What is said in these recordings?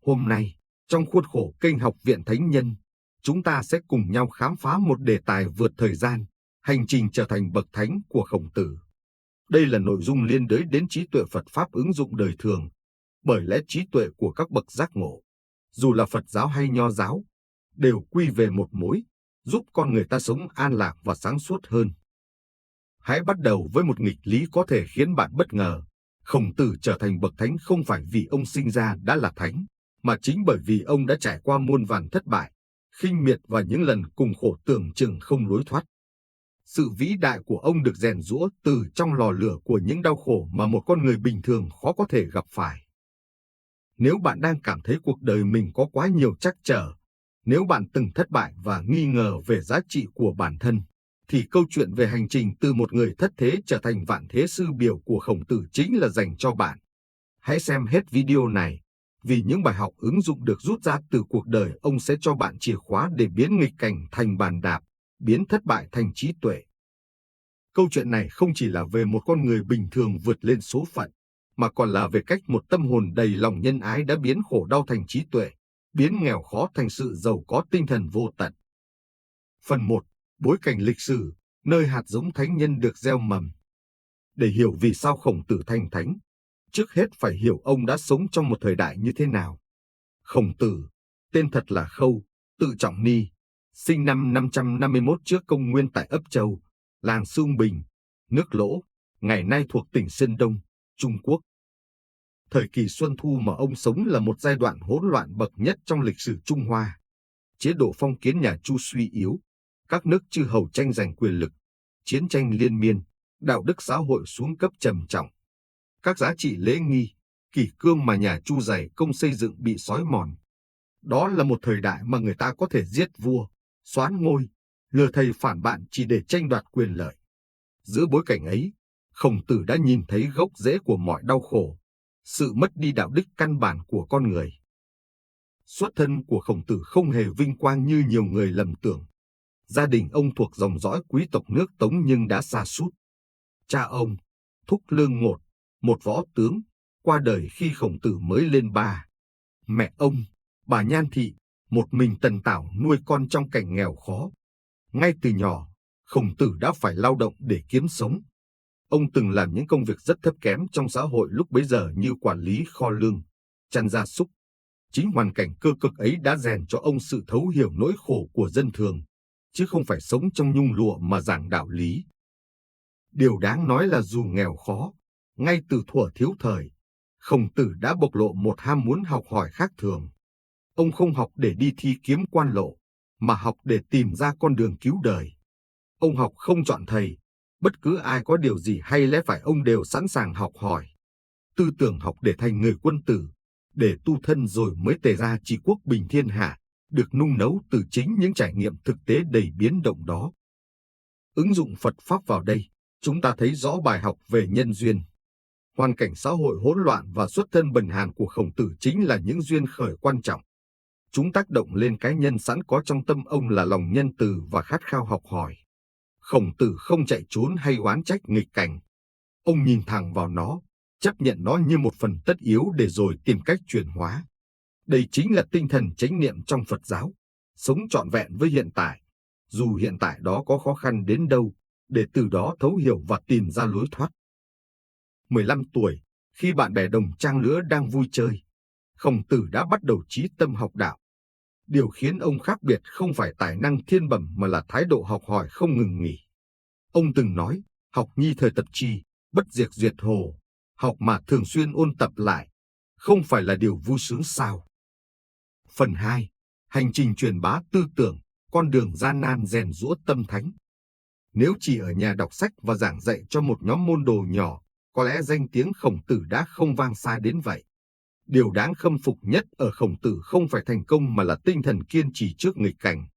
Hôm nay, trong khuôn khổ kênh Học viện Thánh Nhân, chúng ta sẽ cùng nhau khám phá một đề tài vượt thời gian, hành trình trở thành bậc thánh của Khổng Tử. Đây là nội dung liên đới đến trí tuệ Phật Pháp ứng dụng đời thường, bởi lẽ trí tuệ của các bậc giác ngộ, dù là Phật giáo hay Nho giáo, đều quy về một mối, giúp con người ta sống an lạc và sáng suốt hơn. Hãy bắt đầu với một nghịch lý có thể khiến bạn bất ngờ. Khổng Tử trở thành bậc thánh không phải vì ông sinh ra đã là thánh, mà chính bởi vì ông đã trải qua muôn vàn thất bại, khinh miệt và những lần cùng khổ tưởng chừng không lối thoát. Sự vĩ đại của ông được rèn giũa từ trong lò lửa của những đau khổ mà một con người bình thường khó có thể gặp phải. Nếu bạn đang cảm thấy cuộc đời mình có quá nhiều trắc trở, nếu bạn từng thất bại và nghi ngờ về giá trị của bản thân, thì câu chuyện về hành trình từ một người thất thế trở thành vạn thế sư biểu của Khổng Tử chính là dành cho bạn. Hãy xem hết video này, vì những bài học ứng dụng được rút ra từ cuộc đời ông sẽ cho bạn chìa khóa để biến nghịch cảnh thành bàn đạp, biến thất bại thành trí tuệ. Câu chuyện này không chỉ là về một con người bình thường vượt lên số phận, mà còn là về cách một tâm hồn đầy lòng nhân ái đã biến khổ đau thành trí tuệ, biến nghèo khó thành sự giàu có tinh thần vô tận. Phần 1. Bối cảnh lịch sử, nơi hạt giống thánh nhân được gieo mầm. Để hiểu vì sao Khổng Tử thành thánh, trước hết phải hiểu ông đã sống trong một thời đại như thế nào. Khổng Tử, tên thật là Khâu, tự Trọng Ni, sinh năm 551 trước công nguyên tại Ấp Châu, làng Xương Bình, nước Lỗ, ngày nay thuộc tỉnh Sơn Đông, Trung Quốc. Thời kỳ Xuân Thu mà ông sống là một giai đoạn hỗn loạn bậc nhất trong lịch sử Trung Hoa. Chế độ phong kiến nhà Chu suy yếu, các nước chư hầu tranh giành quyền lực, chiến tranh liên miên, đạo đức xã hội xuống cấp trầm trọng. Các giá trị lễ nghi, kỷ cương mà nhà Chu dày công xây dựng bị xói mòn. Đó là một thời đại mà người ta có thể giết vua, soán ngôi, lừa thầy phản bạn chỉ để tranh đoạt quyền lợi. Giữa bối cảnh ấy, Khổng Tử đã nhìn thấy gốc rễ của mọi đau khổ, sự mất đi đạo đức căn bản của con người. Xuất thân của Khổng Tử không hề vinh quang như nhiều người lầm tưởng. Gia đình ông thuộc dòng dõi quý tộc nước Tống nhưng đã sa sút. Cha ông, Thúc Lương Ngột, một võ tướng, qua đời khi Khổng Tử mới lên 3. Mẹ ông, bà Nhan Thị, một mình tần tảo nuôi con trong cảnh nghèo khó. Ngay từ nhỏ, Khổng Tử đã phải lao động để kiếm sống. Ông từng làm những công việc rất thấp kém trong xã hội lúc bấy giờ như quản lý kho lương, chăn gia súc. Chính hoàn cảnh cơ cực ấy đã rèn cho ông sự thấu hiểu nỗi khổ của dân thường, chứ không phải sống trong nhung lụa mà giảng đạo lý. Điều đáng nói là dù nghèo khó, ngay từ thuở thiếu thời, Khổng Tử đã bộc lộ một ham muốn học hỏi khác thường. Ông không học để đi thi kiếm quan lộ, mà học để tìm ra con đường cứu đời. Ông học không chọn thầy, bất cứ ai có điều gì hay lẽ phải ông đều sẵn sàng học hỏi. Tư tưởng học để thành người quân tử, để tu thân rồi mới tề ra trị quốc bình thiên hạ, được nung nấu từ chính những trải nghiệm thực tế đầy biến động đó. Ứng dụng Phật Pháp vào đây, chúng ta thấy rõ bài học về nhân duyên. Hoàn cảnh xã hội hỗn loạn và xuất thân bần hàn của Khổng Tử chính là những duyên khởi quan trọng. Chúng tác động lên cái nhân sẵn có trong tâm ông là lòng nhân từ và khát khao học hỏi. Khổng Tử không chạy trốn hay oán trách nghịch cảnh. Ông nhìn thẳng vào nó, chấp nhận nó như một phần tất yếu để rồi tìm cách chuyển hóa. Đây chính là tinh thần chánh niệm trong Phật giáo, sống trọn vẹn với hiện tại, dù hiện tại đó có khó khăn đến đâu, để từ đó thấu hiểu và tìm ra lối thoát. 15 tuổi, khi bạn bè đồng trang lứa đang vui chơi, Khổng Tử đã bắt đầu chí tâm học đạo. Điều khiến ông khác biệt không phải tài năng thiên bẩm mà là thái độ học hỏi không ngừng nghỉ. Ông từng nói, học nhi thời tập chi, bất diệt duyệt hồ, học mà thường xuyên ôn tập lại, không phải là điều vui sướng sao? Phần 2. Hành trình truyền bá tư tưởng, con đường gian nan rèn giũa tâm thánh. Nếu chỉ ở nhà đọc sách và giảng dạy cho một nhóm môn đồ nhỏ, có lẽ danh tiếng Khổng Tử đã không vang xa đến vậy. Điều đáng khâm phục nhất ở Khổng Tử không phải thành công mà là tinh thần kiên trì trước nghịch cảnh.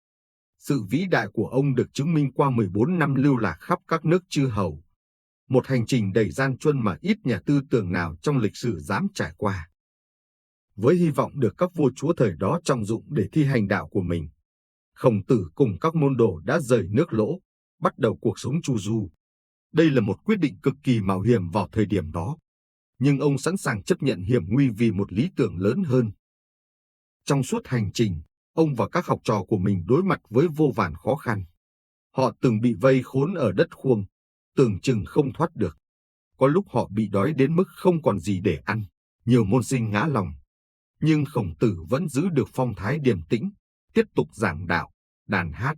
Sự vĩ đại của ông được chứng minh qua 14 năm lưu lạc khắp các nước chư hầu. Một hành trình đầy gian truân mà ít nhà tư tưởng nào trong lịch sử dám trải qua. Với hy vọng được các vua chúa thời đó trọng dụng để thi hành đạo của mình, Khổng Tử cùng các môn đồ đã rời nước Lỗ, bắt đầu cuộc sống chu du. Đây là một quyết định cực kỳ mạo hiểm vào thời điểm đó. Nhưng ông sẵn sàng chấp nhận hiểm nguy vì một lý tưởng lớn hơn. Trong suốt hành trình, ông và các học trò của mình đối mặt với vô vàn khó khăn. Họ từng bị vây khốn ở đất khuông, tưởng chừng không thoát được. Có lúc họ bị đói đến mức không còn gì để ăn, nhiều môn sinh ngã lòng. Nhưng Khổng Tử vẫn giữ được phong thái điềm tĩnh, tiếp tục giảng đạo, đàn hát.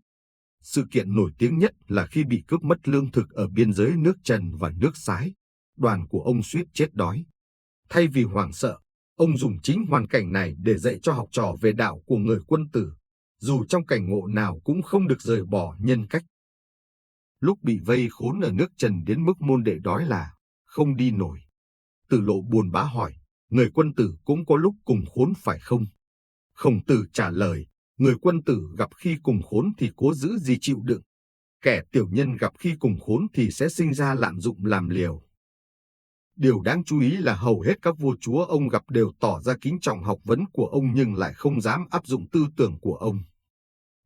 Sự kiện nổi tiếng nhất là khi bị cướp mất lương thực ở biên giới nước Trần và nước Sái, đoàn của ông suýt chết đói. Thay vì hoảng sợ, ông dùng chính hoàn cảnh này để dạy cho học trò về đạo của người quân tử, dù trong cảnh ngộ nào cũng không được rời bỏ nhân cách. Lúc bị vây khốn ở nước Trần đến mức môn đệ đói là không đi nổi. Tử Lộ buồn bã hỏi, người quân tử cũng có lúc cùng khốn phải không? Khổng Tử trả lời, người quân tử gặp khi cùng khốn thì cố giữ gì chịu đựng. Kẻ tiểu nhân gặp khi cùng khốn thì sẽ sinh ra lạm dụng làm liều. Điều đáng chú ý là hầu hết các vua chúa ông gặp đều tỏ ra kính trọng học vấn của ông nhưng lại không dám áp dụng tư tưởng của ông.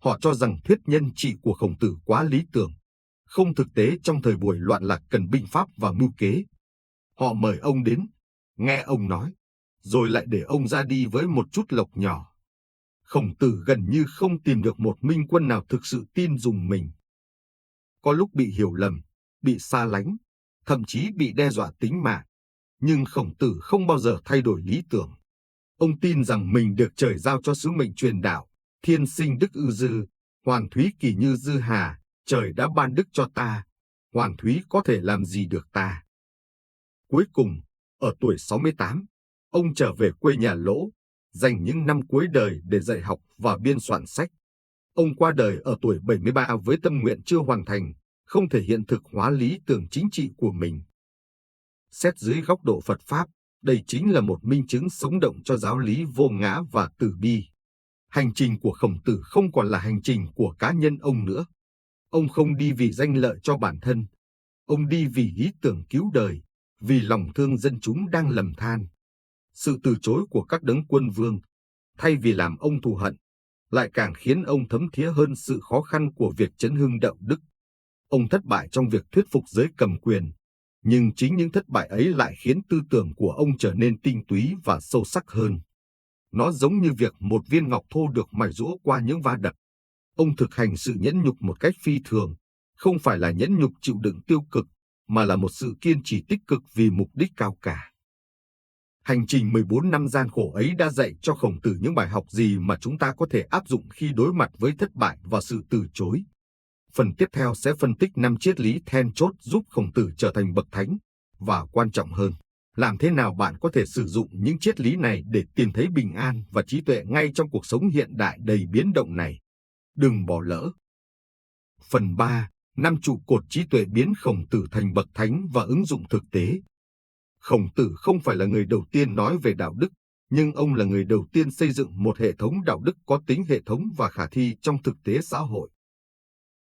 Họ cho rằng thuyết nhân trị của Khổng Tử quá lý tưởng, không thực tế trong thời buổi loạn lạc cần binh pháp và mưu kế. Họ mời ông đến, nghe ông nói, rồi lại để ông ra đi với một chút lộc nhỏ. Khổng Tử gần như không tìm được một minh quân nào thực sự tin dùng mình. Có lúc bị hiểu lầm, bị xa lánh, thậm chí bị đe dọa tính mạng. Nhưng Khổng Tử không bao giờ thay đổi lý tưởng. Ông tin rằng mình được trời giao cho sứ mệnh truyền đạo, thiên sinh đức ư dư, hoàn thúy kỳ như dư hà, trời đã ban đức cho ta, hoàn thúy có thể làm gì được ta. Cuối cùng, ở tuổi 68, ông trở về quê nhà Lỗ, dành những năm cuối đời để dạy học và biên soạn sách. Ông qua đời ở tuổi 73 với tâm nguyện chưa hoàn thành, không thể hiện thực hóa lý tưởng chính trị của mình. Xét dưới góc độ Phật Pháp, đây chính là một minh chứng sống động cho giáo lý vô ngã và từ bi. Hành trình của Khổng Tử không còn là hành trình của cá nhân ông nữa. Ông không đi vì danh lợi cho bản thân. Ông đi vì lý tưởng cứu đời, vì lòng thương dân chúng đang lầm than. Sự từ chối của các đấng quân vương, thay vì làm ông thù hận, lại càng khiến ông thấm thía hơn sự khó khăn của việc chấn hưng đạo đức. Ông thất bại trong việc thuyết phục giới cầm quyền, nhưng chính những thất bại ấy lại khiến tư tưởng của ông trở nên tinh túy và sâu sắc hơn. Nó giống như việc một viên ngọc thô được mài giũa qua những va đập. Ông thực hành sự nhẫn nhục một cách phi thường, không phải là nhẫn nhục chịu đựng tiêu cực, mà là một sự kiên trì tích cực vì mục đích cao cả. Hành trình 14 năm gian khổ ấy đã dạy cho Khổng Tử những bài học gì mà chúng ta có thể áp dụng khi đối mặt với thất bại và sự từ chối. Phần tiếp theo sẽ phân tích 5 triết lý then chốt giúp Khổng Tử trở thành bậc thánh, và quan trọng hơn, làm thế nào bạn có thể sử dụng những triết lý này để tìm thấy bình an và trí tuệ ngay trong cuộc sống hiện đại đầy biến động này. Đừng bỏ lỡ. Phần 3. 5 trụ cột trí tuệ biến Khổng Tử thành bậc thánh và ứng dụng thực tế. Khổng Tử không phải là người đầu tiên nói về đạo đức, nhưng ông là người đầu tiên xây dựng một hệ thống đạo đức có tính hệ thống và khả thi trong thực tế xã hội.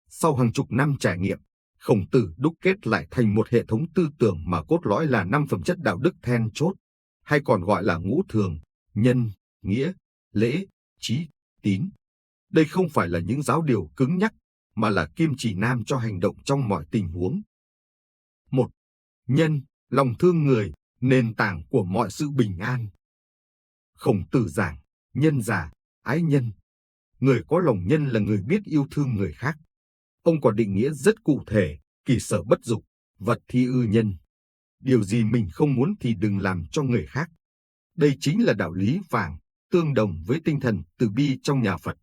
Sau hàng chục năm trải nghiệm, Khổng Tử đúc kết lại thành một hệ thống tư tưởng mà cốt lõi là 5 phẩm chất đạo đức then chốt, hay còn gọi là ngũ thường: nhân, nghĩa, lễ, trí, tín. Đây không phải là những giáo điều cứng nhắc, mà là kim chỉ nam cho hành động trong mọi tình huống. 1. Nhân, lòng thương người, nền tảng của mọi sự bình an. Khổng Tử giảng, nhân giả, ái nhân. Người có lòng nhân là người biết yêu thương người khác. Ông có định nghĩa rất cụ thể, kỷ sở bất dục, vật thi ư nhân. Điều gì mình không muốn thì đừng làm cho người khác. Đây chính là đạo lý vàng, tương đồng với tinh thần từ bi trong nhà Phật.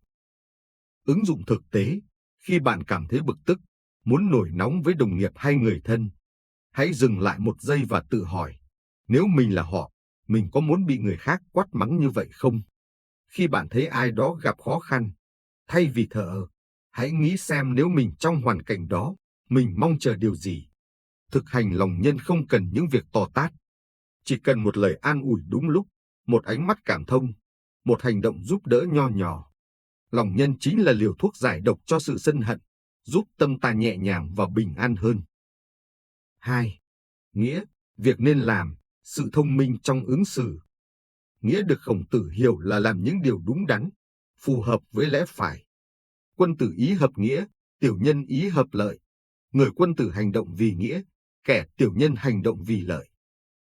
Ứng dụng thực tế, khi bạn cảm thấy bực tức, muốn nổi nóng với đồng nghiệp hay người thân, hãy dừng lại một giây và tự hỏi, nếu mình là họ, mình có muốn bị người khác quát mắng như vậy không? Khi bạn thấy ai đó gặp khó khăn, thay vì thờ ơ, hãy nghĩ xem nếu mình trong hoàn cảnh đó, mình mong chờ điều gì. Thực hành lòng nhân không cần những việc to tát. Chỉ cần một lời an ủi đúng lúc, một ánh mắt cảm thông, một hành động giúp đỡ nho nhỏ. Lòng nhân chính là liều thuốc giải độc cho sự sân hận, giúp tâm ta nhẹ nhàng và bình an hơn. 2. Nghĩa, việc nên làm, sự thông minh trong ứng xử. Nghĩa được Khổng Tử hiểu là làm những điều đúng đắn, phù hợp với lẽ phải. Quân tử ý hợp nghĩa, tiểu nhân ý hợp lợi. Người quân tử hành động vì nghĩa, kẻ tiểu nhân hành động vì lợi.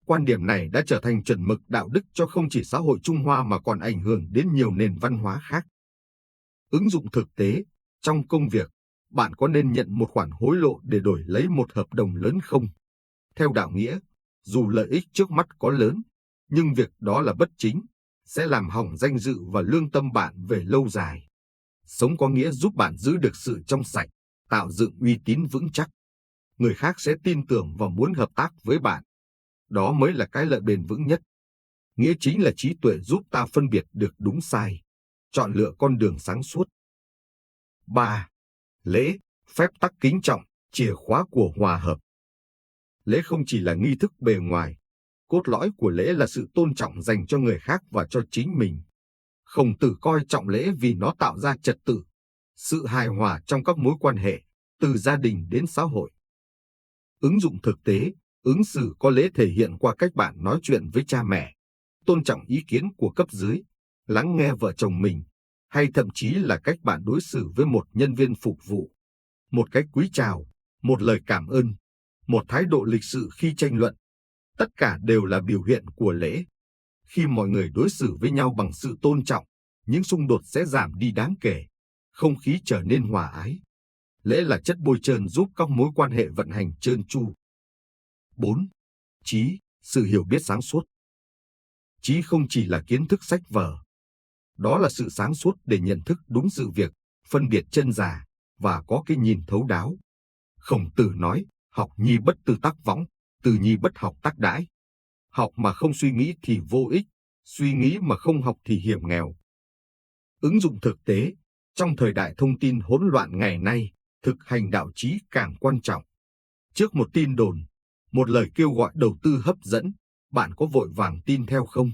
Quan điểm này đã trở thành chuẩn mực đạo đức cho không chỉ xã hội Trung Hoa mà còn ảnh hưởng đến nhiều nền văn hóa khác. Ứng dụng thực tế, trong công việc, bạn có nên nhận một khoản hối lộ để đổi lấy một hợp đồng lớn không? Theo đạo nghĩa, dù lợi ích trước mắt có lớn, nhưng việc đó là bất chính, sẽ làm hỏng danh dự và lương tâm bạn về lâu dài. Sống có nghĩa giúp bạn giữ được sự trong sạch, tạo dựng uy tín vững chắc. Người khác sẽ tin tưởng và muốn hợp tác với bạn. Đó mới là cái lợi bền vững nhất. Nghĩa chính là trí tuệ giúp ta phân biệt được đúng sai, chọn lựa con đường sáng suốt. 3. Lễ, phép tắc kính trọng, chìa khóa của hòa hợp. Lễ không chỉ là nghi thức bề ngoài, cốt lõi của lễ là sự tôn trọng dành cho người khác và cho chính mình. Khổng Tử coi trọng lễ vì nó tạo ra trật tự, sự hài hòa trong các mối quan hệ, từ gia đình đến xã hội. Ứng dụng thực tế, ứng xử có lễ thể hiện qua cách bạn nói chuyện với cha mẹ, tôn trọng ý kiến của cấp dưới, lắng nghe vợ chồng mình, hay thậm chí là cách bạn đối xử với một nhân viên phục vụ. Một cái cúi chào, một lời cảm ơn, một thái độ lịch sự khi tranh luận. Tất cả đều là biểu hiện của lễ. Khi mọi người đối xử với nhau bằng sự tôn trọng, những xung đột sẽ giảm đi đáng kể, không khí trở nên hòa ái. Lễ là chất bôi trơn giúp các mối quan hệ vận hành trơn tru. 4. Trí, sự hiểu biết sáng suốt. Trí không chỉ là kiến thức sách vở. Đó là sự sáng suốt để nhận thức đúng sự việc, phân biệt chân giả, và có cái nhìn thấu đáo. Khổng Tử nói, học nhi bất tư tác võng, từ nhi bất học tác đãi. Học mà không suy nghĩ thì vô ích, suy nghĩ mà không học thì hiểm nghèo. Ứng dụng thực tế, trong thời đại thông tin hỗn loạn ngày nay, thực hành đạo trí càng quan trọng. Trước một tin đồn, một lời kêu gọi đầu tư hấp dẫn, bạn có vội vàng tin theo không?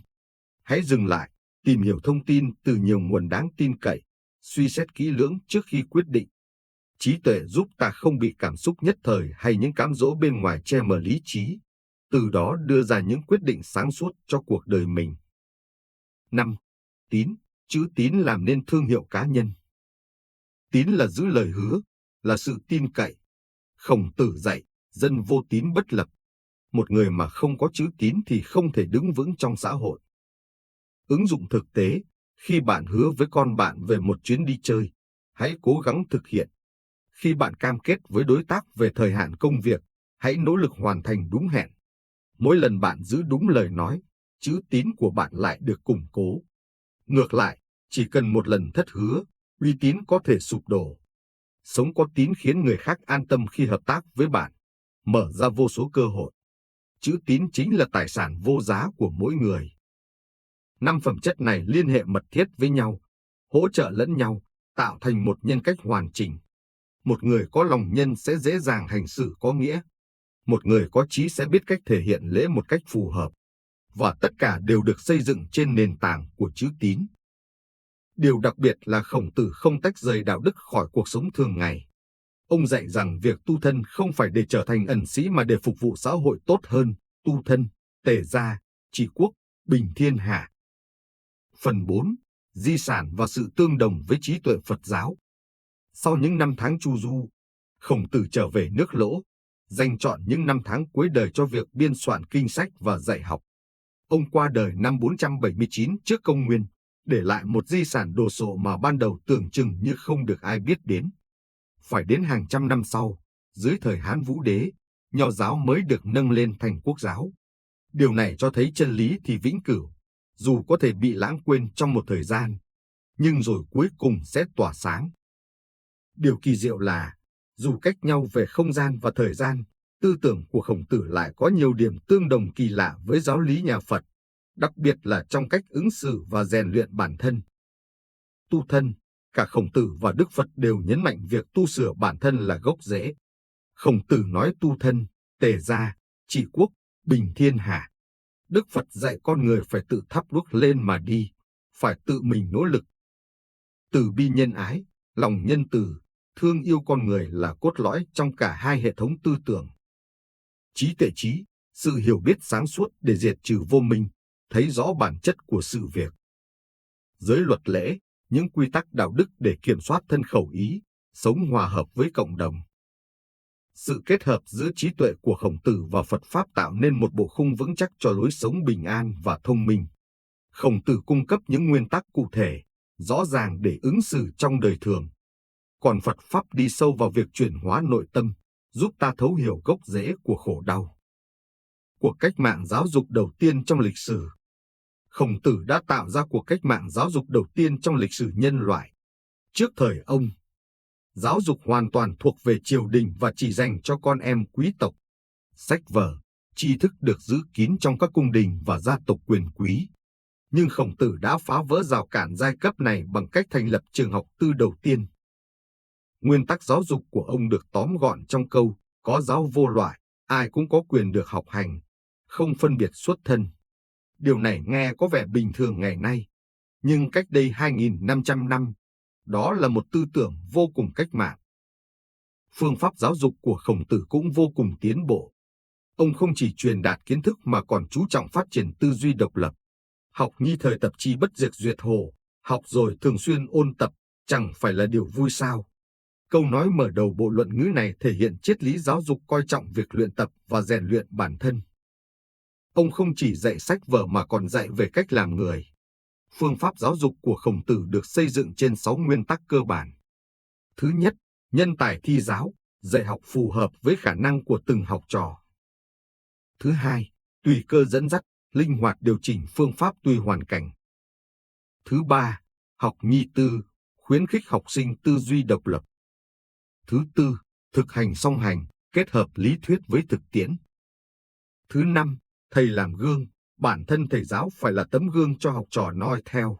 Hãy dừng lại, tìm hiểu thông tin từ nhiều nguồn đáng tin cậy, suy xét kỹ lưỡng trước khi quyết định. Trí tuệ giúp ta không bị cảm xúc nhất thời hay những cám dỗ bên ngoài che mờ lý trí, từ đó đưa ra những quyết định sáng suốt cho cuộc đời mình. 5. Tín, chữ tín làm nên thương hiệu cá nhân. Tín là giữ lời hứa, là sự tin cậy. Khổng Tử dạy, dân vô tín bất lập. Một người mà không có chữ tín thì không thể đứng vững trong xã hội. Ứng dụng thực tế, khi bạn hứa với con bạn về một chuyến đi chơi, hãy cố gắng thực hiện. Khi bạn cam kết với đối tác về thời hạn công việc, hãy nỗ lực hoàn thành đúng hẹn. Mỗi lần bạn giữ đúng lời nói, chữ tín của bạn lại được củng cố. Ngược lại, chỉ cần một lần thất hứa, uy tín có thể sụp đổ. Sống có tín khiến người khác an tâm khi hợp tác với bạn, mở ra vô số cơ hội. Chữ tín chính là tài sản vô giá của mỗi người. 5 phẩm chất này liên hệ mật thiết với nhau, hỗ trợ lẫn nhau, tạo thành một nhân cách hoàn chỉnh. Một người có lòng nhân sẽ dễ dàng hành xử có nghĩa. Một người có trí sẽ biết cách thể hiện lễ một cách phù hợp. Và tất cả đều được xây dựng trên nền tảng của chữ tín. Điều đặc biệt là Khổng Tử không tách rời đạo đức khỏi cuộc sống thường ngày. Ông dạy rằng việc tu thân không phải để trở thành ẩn sĩ mà để phục vụ xã hội tốt hơn, tu thân, tề gia, trị quốc, bình thiên hạ. Phần 4. Di sản và sự tương đồng với trí tuệ Phật giáo. Sau những năm tháng chu du, Khổng Tử trở về nước Lỗ, dành trọn những năm tháng cuối đời cho việc biên soạn kinh sách và dạy học. Ông qua đời năm 479 trước công nguyên, để lại một di sản đồ sộ mà ban đầu tưởng chừng như không được ai biết đến. Phải đến hàng trăm năm sau, dưới thời Hán Vũ Đế, Nho giáo mới được nâng lên thành quốc giáo. Điều này cho thấy chân lý thì vĩnh cửu, dù có thể bị lãng quên trong một thời gian, nhưng rồi cuối cùng sẽ tỏa sáng. Điều kỳ diệu là, dù cách nhau về không gian và thời gian, tư tưởng của Khổng Tử lại có nhiều điểm tương đồng kỳ lạ với giáo lý nhà Phật, đặc biệt là trong cách ứng xử và rèn luyện bản thân. Tu thân, cả Khổng Tử và Đức Phật đều nhấn mạnh việc tu sửa bản thân là gốc rễ. Khổng Tử nói tu thân, tề gia, trị quốc, bình thiên hạ. Đức Phật dạy con người phải tự thắp đuốc lên mà đi, phải tự mình nỗ lực. Từ bi nhân ái, lòng nhân từ, thương yêu con người là cốt lõi trong cả hai hệ thống tư tưởng. Trí tuệ trí, sự hiểu biết sáng suốt để diệt trừ vô minh, thấy rõ bản chất của sự việc. Giới luật lễ, những quy tắc đạo đức để kiểm soát thân khẩu ý, sống hòa hợp với cộng đồng. Sự kết hợp giữa trí tuệ của Khổng Tử và Phật Pháp tạo nên một bộ khung vững chắc cho lối sống bình an và thông minh. Khổng Tử cung cấp những nguyên tắc cụ thể, rõ ràng để ứng xử trong đời thường. Còn Phật Pháp đi sâu vào việc chuyển hóa nội tâm, giúp ta thấu hiểu gốc rễ của khổ đau. Cuộc cách mạng giáo dục đầu tiên trong lịch sử. Khổng Tử đã tạo ra cuộc cách mạng giáo dục đầu tiên trong lịch sử nhân loại. Trước thời ông, giáo dục hoàn toàn thuộc về triều đình và chỉ dành cho con em quý tộc. Sách vở, tri thức được giữ kín trong các cung đình và gia tộc quyền quý. Nhưng Khổng Tử đã phá vỡ rào cản giai cấp này bằng cách thành lập trường học tư đầu tiên. Nguyên tắc giáo dục của ông được tóm gọn trong câu, có giáo vô loại, ai cũng có quyền được học hành, không phân biệt xuất thân. Điều này nghe có vẻ bình thường ngày nay, nhưng cách đây 2.500 năm, đó là một tư tưởng vô cùng cách mạng. Phương pháp giáo dục của Khổng Tử cũng vô cùng tiến bộ. Ông không chỉ truyền đạt kiến thức mà còn chú trọng phát triển tư duy độc lập. Học nhi thời tập chi bất diệt duyệt hồ, học rồi thường xuyên ôn tập, chẳng phải là điều vui sao? Câu nói mở đầu bộ luận ngữ này thể hiện triết lý giáo dục coi trọng việc luyện tập và rèn luyện bản thân. Ông không chỉ dạy sách vở mà còn dạy về cách làm người. Phương pháp giáo dục của Khổng Tử được xây dựng trên 6 nguyên tắc cơ bản. Thứ nhất, nhân tài thi giáo, dạy học phù hợp với khả năng của từng học trò. Thứ hai, tùy cơ dẫn dắt, linh hoạt điều chỉnh phương pháp tùy hoàn cảnh. Thứ ba, học nhi tư, khuyến khích học sinh tư duy độc lập. Thứ tư, thực hành song hành, kết hợp lý thuyết với thực tiễn. Thứ năm, thầy làm gương, bản thân thầy giáo phải là tấm gương cho học trò noi theo.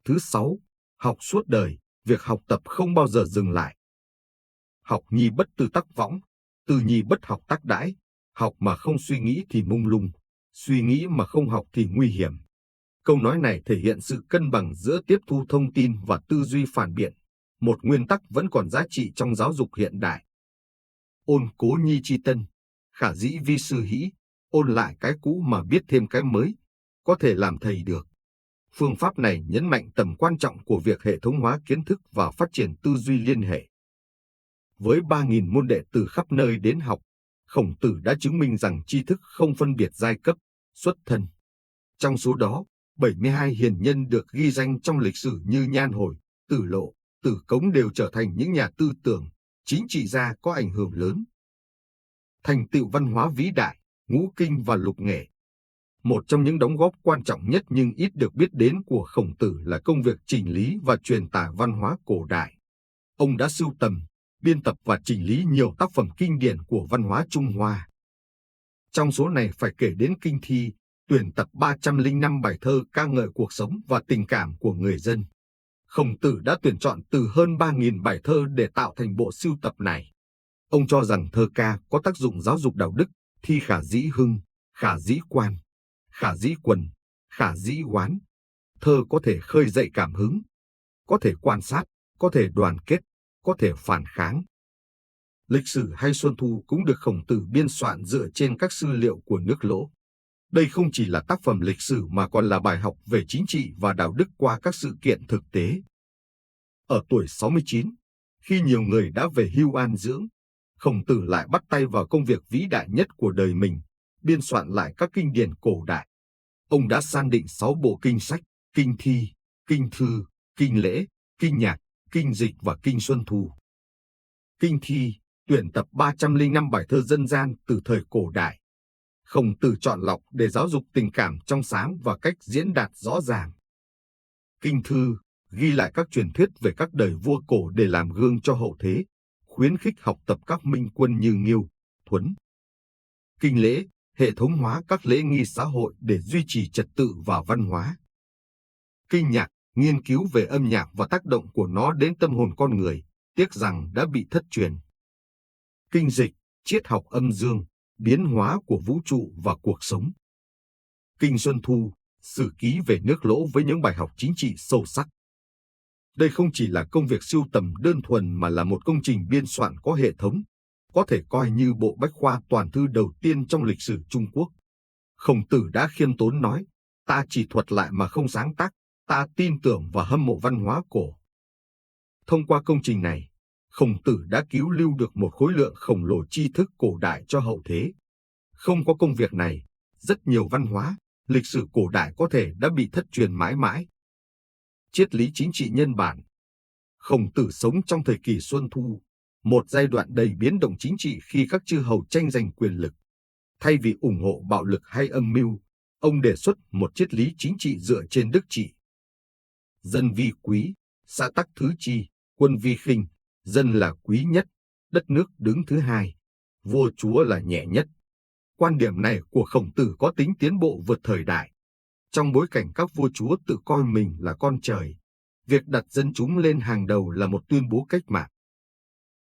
Thứ sáu, học suốt đời, việc học tập không bao giờ dừng lại. Học nhi bất tư tắc võng, tư nhi bất học tác đãi, học mà không suy nghĩ thì mông lung, suy nghĩ mà không học thì nguy hiểm. Câu nói này thể hiện sự cân bằng giữa tiếp thu thông tin và tư duy phản biện, một nguyên tắc vẫn còn giá trị trong giáo dục hiện đại. Ôn cố nhi chi tân, khả dĩ vi sư hĩ, ôn lại cái cũ mà biết thêm cái mới, có thể làm thầy được. Phương pháp này nhấn mạnh tầm quan trọng của việc hệ thống hóa kiến thức và phát triển tư duy liên hệ. Với 3.000 môn đệ từ khắp nơi đến học, Khổng Tử đã chứng minh rằng tri thức không phân biệt giai cấp, xuất thân. Trong số đó, 72 hiền nhân được ghi danh trong lịch sử như Nhan Hồi, Tử Lộ, Tử Cống đều trở thành những nhà tư tưởng, chính trị gia có ảnh hưởng lớn. Thành tựu văn hóa vĩ đại, ngũ kinh và lục nghệ. Một trong những đóng góp quan trọng nhất nhưng ít được biết đến của Khổng Tử là công việc chỉnh lý và truyền tải văn hóa cổ đại. Ông đã sưu tầm, biên tập và chỉnh lý nhiều tác phẩm kinh điển của văn hóa Trung Hoa. Trong số này phải kể đến Kinh Thi, tuyển tập 305 bài thơ ca ngợi cuộc sống và tình cảm của người dân. Khổng Tử đã tuyển chọn từ hơn 3.000 bài thơ để tạo thành bộ sưu tập này. Ông cho rằng thơ ca có tác dụng giáo dục đạo đức, thi khả dĩ hưng, khả dĩ quan, khả dĩ quần, khả dĩ oán. Thơ có thể khơi dậy cảm hứng, có thể quan sát, có thể đoàn kết, có thể phản kháng. Lịch sử hay Xuân Thu cũng được Khổng Tử biên soạn dựa trên các tư liệu của nước Lỗ. Đây không chỉ là tác phẩm lịch sử mà còn là bài học về chính trị và đạo đức qua các sự kiện thực tế. Ở tuổi 69, khi nhiều người đã về hưu an dưỡng, Khổng Tử lại bắt tay vào công việc vĩ đại nhất của đời mình, biên soạn lại các kinh điển cổ đại. Ông đã san định 6 bộ kinh sách, Kinh Thi, Kinh Thư, Kinh Lễ, Kinh Nhạc, Kinh Dịch và Kinh Xuân Thu. Kinh Thi, tuyển tập 305 bài thơ dân gian từ thời cổ đại. Khổng Tử chọn lọc để giáo dục tình cảm trong sáng và cách diễn đạt rõ ràng. Kinh Thư, ghi lại các truyền thuyết về các đời vua cổ để làm gương cho hậu thế, khuyến khích học tập các minh quân như Nghiêu, Thuấn. Kinh Lễ, hệ thống hóa các lễ nghi xã hội để duy trì trật tự và văn hóa. Kinh Nhạc, nghiên cứu về âm nhạc và tác động của nó đến tâm hồn con người, tiếc rằng đã bị thất truyền. Kinh Dịch, triết học âm dương, biến hóa của vũ trụ và cuộc sống. Kinh Xuân Thu, sử ký về nước Lỗ với những bài học chính trị sâu sắc. Đây không chỉ là công việc sưu tầm đơn thuần mà là một công trình biên soạn có hệ thống, có thể coi như bộ bách khoa toàn thư đầu tiên trong lịch sử Trung Quốc. Khổng Tử đã khiêm tốn nói, ta chỉ thuật lại mà không sáng tác, ta tin tưởng và hâm mộ văn hóa cổ. Thông qua công trình này, Khổng Tử đã cứu lưu được một khối lượng khổng lồ tri thức cổ đại cho hậu thế. Không có công việc này, rất nhiều văn hóa, lịch sử cổ đại có thể đã bị thất truyền mãi mãi. Triết lý chính trị nhân bản. Khổng Tử sống trong thời kỳ Xuân Thu, một giai đoạn đầy biến động chính trị khi các chư hầu tranh giành quyền lực. Thay vì ủng hộ bạo lực hay âm mưu, ông đề xuất một triết lý chính trị dựa trên đức trị. Dân vi quý, xã tắc thứ chi, quân vi khinh, dân là quý nhất, đất nước đứng thứ hai, vua chúa là nhẹ nhất. Quan điểm này của Khổng Tử có tính tiến bộ vượt thời đại. Trong bối cảnh các vua chúa tự coi mình là con trời, việc đặt dân chúng lên hàng đầu là một tuyên bố cách mạng.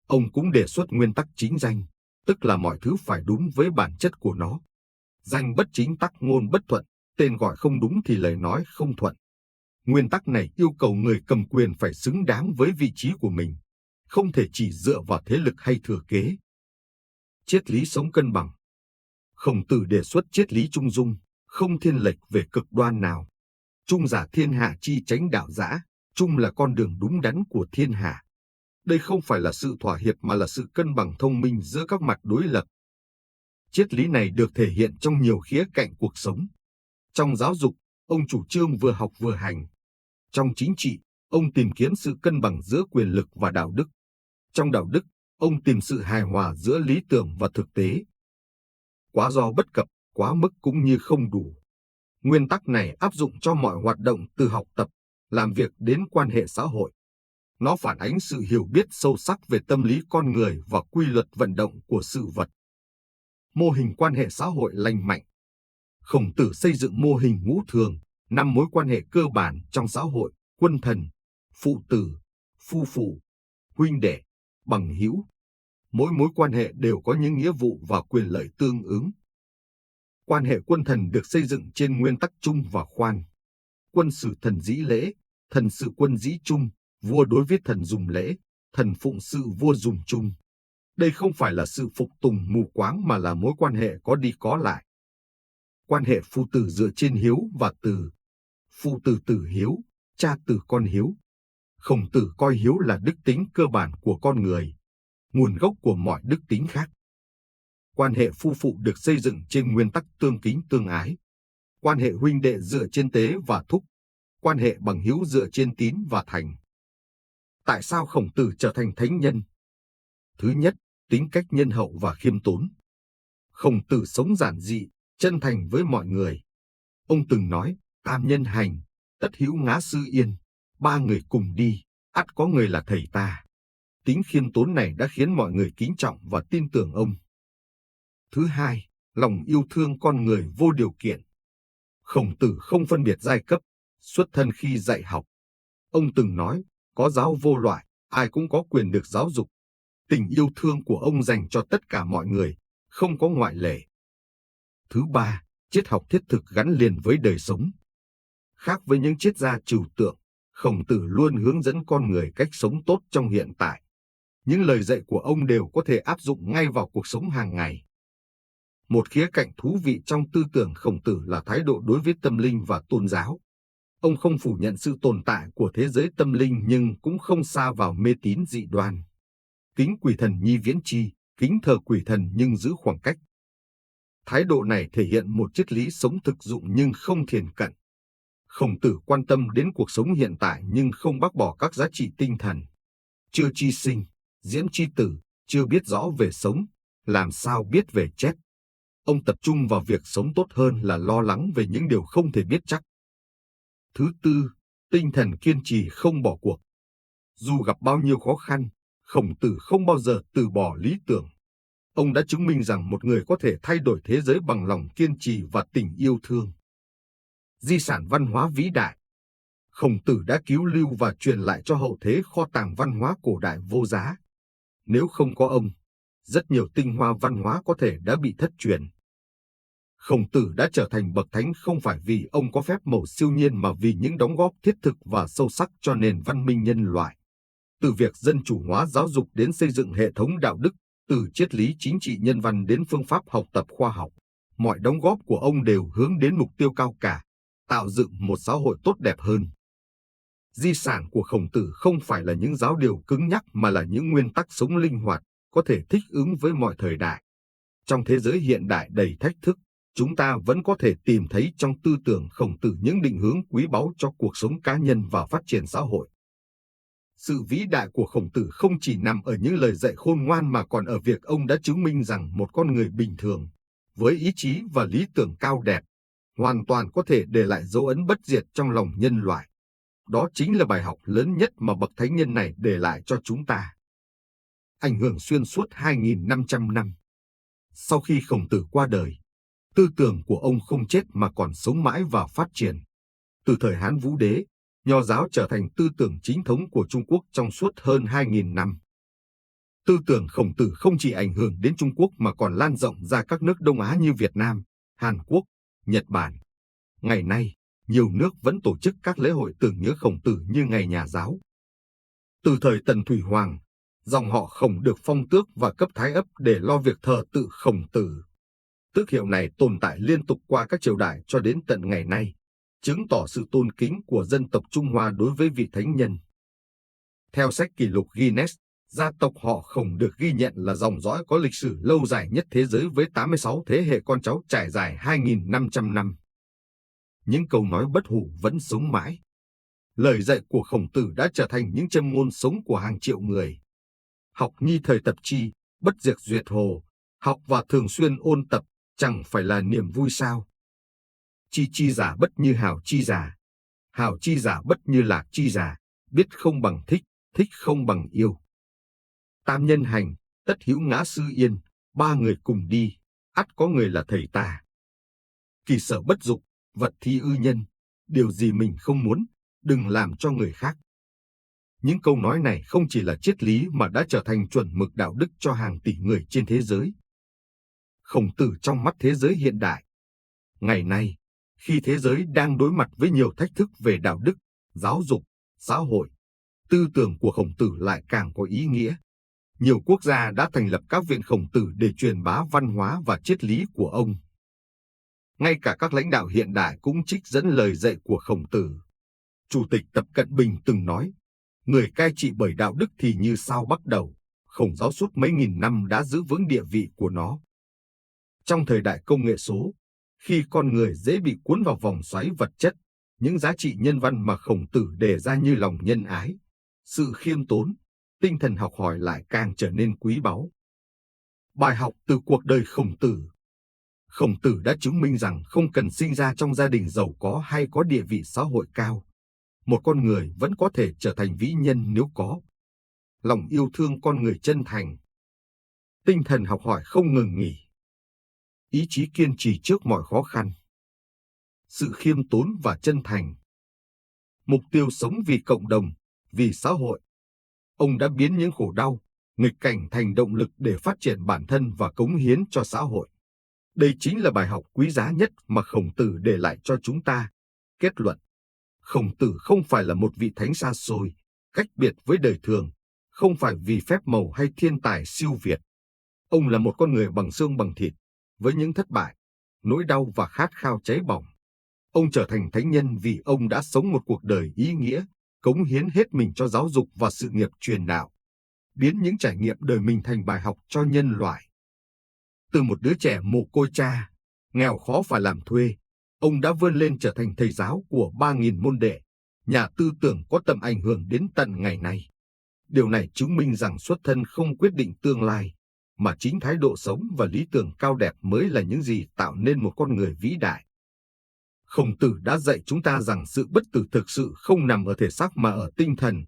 Ông cũng đề xuất nguyên tắc chính danh, tức là mọi thứ phải đúng với bản chất của nó. Danh bất chính tắc ngôn bất thuận, tên gọi không đúng thì lời nói không thuận. Nguyên tắc này yêu cầu người cầm quyền phải xứng đáng với vị trí của mình, không thể chỉ dựa vào thế lực hay thừa kế. Triết lý sống cân bằng. Khổng Tử đề xuất triết lý trung dung, không thiên lệch về cực đoan nào. Trung giả thiên hạ chi chánh đạo dã, trung là con đường đúng đắn của thiên hạ. Đây không phải là sự thỏa hiệp mà là sự cân bằng thông minh giữa các mặt đối lập. Triết lý này được thể hiện trong nhiều khía cạnh cuộc sống. Trong giáo dục, ông chủ trương vừa học vừa hành. Trong chính trị, ông tìm kiếm sự cân bằng giữa quyền lực và đạo đức. Trong đạo đức, ông tìm sự hài hòa giữa lý tưởng và thực tế. Quá do bất cập, quá mức cũng như không đủ. Nguyên tắc này áp dụng cho mọi hoạt động từ học tập, làm việc đến quan hệ xã hội. Nó phản ánh sự hiểu biết sâu sắc về tâm lý con người và quy luật vận động của sự vật. Mô hình quan hệ xã hội lành mạnh. Khổng Tử xây dựng mô hình ngũ thường, 5 mối quan hệ cơ bản trong xã hội: quân thần, phụ tử, phu phụ, huynh đệ, bằng hữu. Mỗi mối quan hệ đều có những nghĩa vụ và quyền lợi tương ứng. Quan hệ quân thần được xây dựng trên nguyên tắc trung và khoan. Quân xử thần dĩ lễ, thần sự quân dĩ trung, vua đối với thần dùng lễ, thần phụng sự vua dùng trung. Đây không phải là sự phục tùng mù quáng mà là mối quan hệ có đi có lại. Quan hệ phụ tử dựa trên hiếu và từ. Phụ tử tử hiếu, cha tử con hiếu. Khổng Tử coi hiếu là đức tính cơ bản của con người, nguồn gốc của mọi đức tính khác. Quan hệ phu phụ được xây dựng trên nguyên tắc tương kính tương ái. Quan hệ huynh đệ dựa trên tế và thúc. Quan hệ bằng hữu dựa trên tín và thành. Tại sao Khổng Tử trở thành thánh nhân? Thứ nhất, tính cách nhân hậu và khiêm tốn. Khổng Tử sống giản dị, chân thành với mọi người. Ông từng nói, tam nhân hành, tất hữu ngã sư yên, 3 người cùng đi, ắt có người là thầy ta. Tính khiêm tốn này đã khiến mọi người kính trọng và tin tưởng ông. Thứ hai, lòng yêu thương con người vô điều kiện. Khổng Tử không phân biệt giai cấp, xuất thân khi dạy học. Ông từng nói, có giáo vô loại, ai cũng có quyền được giáo dục. Tình yêu thương của ông dành cho tất cả mọi người, không có ngoại lệ. Thứ ba, triết học thiết thực gắn liền với đời sống. Khác với những triết gia trừu tượng, Khổng Tử luôn hướng dẫn con người cách sống tốt trong hiện tại. Những lời dạy của ông đều có thể áp dụng ngay vào cuộc sống hàng ngày. Một khía cạnh thú vị trong tư tưởng Khổng Tử là thái độ đối với tâm linh và tôn giáo. Ông không phủ nhận sự tồn tại của thế giới tâm linh nhưng cũng không sa vào mê tín dị đoan. Kính quỷ thần nhi viễn chi, kính thờ quỷ thần nhưng giữ khoảng cách. Thái độ này thể hiện một triết lý sống thực dụng nhưng không thiển cận. Khổng Tử quan tâm đến cuộc sống hiện tại nhưng không bác bỏ các giá trị tinh thần. Chưa chi sinh, diễm chi tử, chưa biết rõ về sống, làm sao biết về chết. Ông tập trung vào việc sống tốt hơn là lo lắng về những điều không thể biết chắc. Thứ tư, tinh thần kiên trì không bỏ cuộc. Dù gặp bao nhiêu khó khăn, Khổng Tử không bao giờ từ bỏ lý tưởng. Ông đã chứng minh rằng một người có thể thay đổi thế giới bằng lòng kiên trì và tình yêu thương. Di sản văn hóa vĩ đại. Khổng Tử đã cứu lưu và truyền lại cho hậu thế kho tàng văn hóa cổ đại vô giá. Nếu không có ông, rất nhiều tinh hoa văn hóa có thể đã bị thất truyền. Khổng Tử đã trở thành bậc thánh không phải vì ông có phép màu siêu nhiên mà vì những đóng góp thiết thực và sâu sắc cho nền văn minh nhân loại. Từ việc dân chủ hóa giáo dục đến xây dựng hệ thống đạo đức, từ triết lý chính trị nhân văn đến phương pháp học tập khoa học, mọi đóng góp của ông đều hướng đến mục tiêu cao cả, tạo dựng một xã hội tốt đẹp hơn. Di sản của Khổng Tử không phải là những giáo điều cứng nhắc mà là những nguyên tắc sống linh hoạt, có thể thích ứng với mọi thời đại. Trong thế giới hiện đại đầy thách thức, chúng ta vẫn có thể tìm thấy trong tư tưởng Khổng Tử những định hướng quý báu cho cuộc sống cá nhân và phát triển xã hội. Sự vĩ đại của Khổng Tử không chỉ nằm ở những lời dạy khôn ngoan mà còn ở việc ông đã chứng minh rằng một con người bình thường, với ý chí và lý tưởng cao đẹp, hoàn toàn có thể để lại dấu ấn bất diệt trong lòng nhân loại. Đó chính là bài học lớn nhất mà bậc thánh nhân này để lại cho chúng ta. Ảnh hưởng xuyên suốt 2.500 năm. Sau khi Khổng Tử qua đời, tư tưởng của ông không chết mà còn sống mãi và phát triển. Từ thời Hán Vũ Đế, Nho giáo trở thành tư tưởng chính thống của Trung Quốc trong suốt hơn 2.000 năm. Tư tưởng Khổng Tử không chỉ ảnh hưởng đến Trung Quốc mà còn lan rộng ra các nước Đông Á như Việt Nam, Hàn Quốc, Nhật Bản. Ngày nay, nhiều nước vẫn tổ chức các lễ hội tưởng nhớ Khổng Tử như Ngày Nhà giáo. Từ thời Tần Thủy Hoàng, dòng họ Khổng được phong tước và cấp thái ấp để lo việc thờ tự Khổng Tử. Tước hiệu này tồn tại liên tục qua các triều đại cho đến tận ngày nay, chứng tỏ sự tôn kính của dân tộc Trung Hoa đối với vị thánh nhân. Theo sách kỷ lục Guinness, gia tộc họ Khổng được ghi nhận là dòng dõi có lịch sử lâu dài nhất thế giới với 86 thế hệ con cháu trải dài 2.500 năm. Những câu nói bất hủ vẫn sống mãi. Lời dạy của Khổng Tử đã trở thành những châm ngôn sống của hàng triệu người. Học nhi thời tập chi, bất diệt duyệt hồ, học và thường xuyên ôn tập, chẳng phải là niềm vui sao? Chi chi giả bất như hảo chi giả bất như lạc chi giả, biết không bằng thích, thích không bằng yêu. Tam nhân hành, tất hữu ngã sư yên, ba người cùng đi, ắt có người là thầy ta. Kỳ sở bất dục, vật thi ư nhân, điều gì mình không muốn, đừng làm cho người khác. Những câu nói này không chỉ là triết lý mà đã trở thành chuẩn mực đạo đức cho hàng tỷ người trên thế giới. Khổng Tử trong mắt thế giới hiện đại. Ngày nay, khi thế giới đang đối mặt với nhiều thách thức về đạo đức, giáo dục, xã hội, tư tưởng của Khổng Tử lại càng có ý nghĩa. Nhiều quốc gia đã thành lập các viện Khổng Tử để truyền bá văn hóa và triết lý của ông. Ngay cả các lãnh đạo hiện đại cũng trích dẫn lời dạy của Khổng Tử. Chủ tịch Tập Cận Bình từng nói, người cai trị bởi đạo đức thì như sao bắt đầu, Khổng giáo suốt mấy nghìn năm đã giữ vững địa vị của nó. Trong thời đại công nghệ số, khi con người dễ bị cuốn vào vòng xoáy vật chất, những giá trị nhân văn mà Khổng Tử đề ra như lòng nhân ái, sự khiêm tốn, tinh thần học hỏi lại càng trở nên quý báu. Bài học từ cuộc đời Khổng Tử. Khổng Tử đã chứng minh rằng không cần sinh ra trong gia đình giàu có hay có địa vị xã hội cao. Một con người vẫn có thể trở thành vĩ nhân nếu có lòng yêu thương con người chân thành, tinh thần học hỏi không ngừng nghỉ, ý chí kiên trì trước mọi khó khăn, sự khiêm tốn và chân thành. Mục tiêu sống vì cộng đồng, vì xã hội. Ông đã biến những khổ đau, nghịch cảnh thành động lực để phát triển bản thân và cống hiến cho xã hội. Đây chính là bài học quý giá nhất mà Khổng Tử để lại cho chúng ta. Kết luận, Khổng Tử không phải là một vị thánh xa xôi, cách biệt với đời thường, không phải vì phép màu hay thiên tài siêu việt. Ông là một con người bằng xương bằng thịt, với những thất bại, nỗi đau và khát khao cháy bỏng. Ông trở thành thánh nhân vì ông đã sống một cuộc đời ý nghĩa, cống hiến hết mình cho giáo dục và sự nghiệp truyền đạo, biến những trải nghiệm đời mình thành bài học cho nhân loại. Từ một đứa trẻ mồ côi cha, nghèo khó phải làm thuê, ông đã vươn lên trở thành thầy giáo của 3.000 môn đệ, nhà tư tưởng có tầm ảnh hưởng đến tận ngày nay. Điều này chứng minh rằng xuất thân không quyết định tương lai, mà chính thái độ sống và lý tưởng cao đẹp mới là những gì tạo nên một con người vĩ đại. Khổng Tử đã dạy chúng ta rằng sự bất tử thực sự không nằm ở thể xác mà ở tinh thần,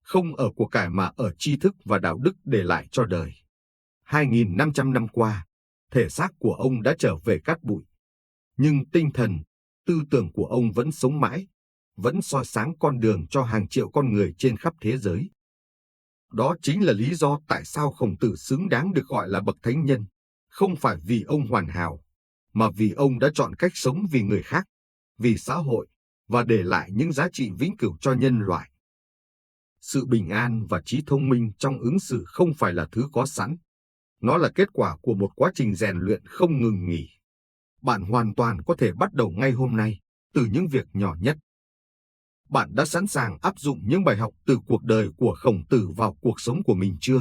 không ở của cải mà ở tri thức và đạo đức để lại cho đời. 2.500 năm qua, thể xác của ông đã trở về cát bụi, nhưng tinh thần, tư tưởng của ông vẫn sống mãi, vẫn soi sáng con đường cho hàng triệu con người trên khắp thế giới. Đó chính là lý do tại sao Khổng Tử xứng đáng được gọi là bậc thánh nhân, không phải vì ông hoàn hảo, mà vì ông đã chọn cách sống vì người khác, vì xã hội, và để lại những giá trị vĩnh cửu cho nhân loại. Sự bình an và trí thông minh trong ứng xử không phải là thứ có sẵn. Nó là kết quả của một quá trình rèn luyện không ngừng nghỉ. Bạn hoàn toàn có thể bắt đầu ngay hôm nay, từ những việc nhỏ nhất. Bạn đã sẵn sàng áp dụng những bài học từ cuộc đời của Khổng Tử vào cuộc sống của mình chưa?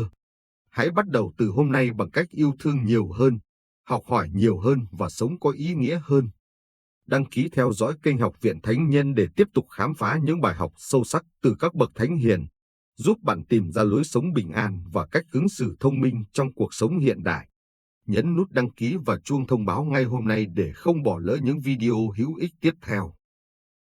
Hãy bắt đầu từ hôm nay bằng cách yêu thương nhiều hơn, học hỏi nhiều hơn và sống có ý nghĩa hơn. Đăng ký theo dõi kênh Học viện Thánh Nhân để tiếp tục khám phá những bài học sâu sắc từ các bậc thánh hiền, giúp bạn tìm ra lối sống bình an và cách ứng xử thông minh trong cuộc sống hiện đại. Nhấn nút đăng ký và chuông thông báo ngay hôm nay để không bỏ lỡ những video hữu ích tiếp theo.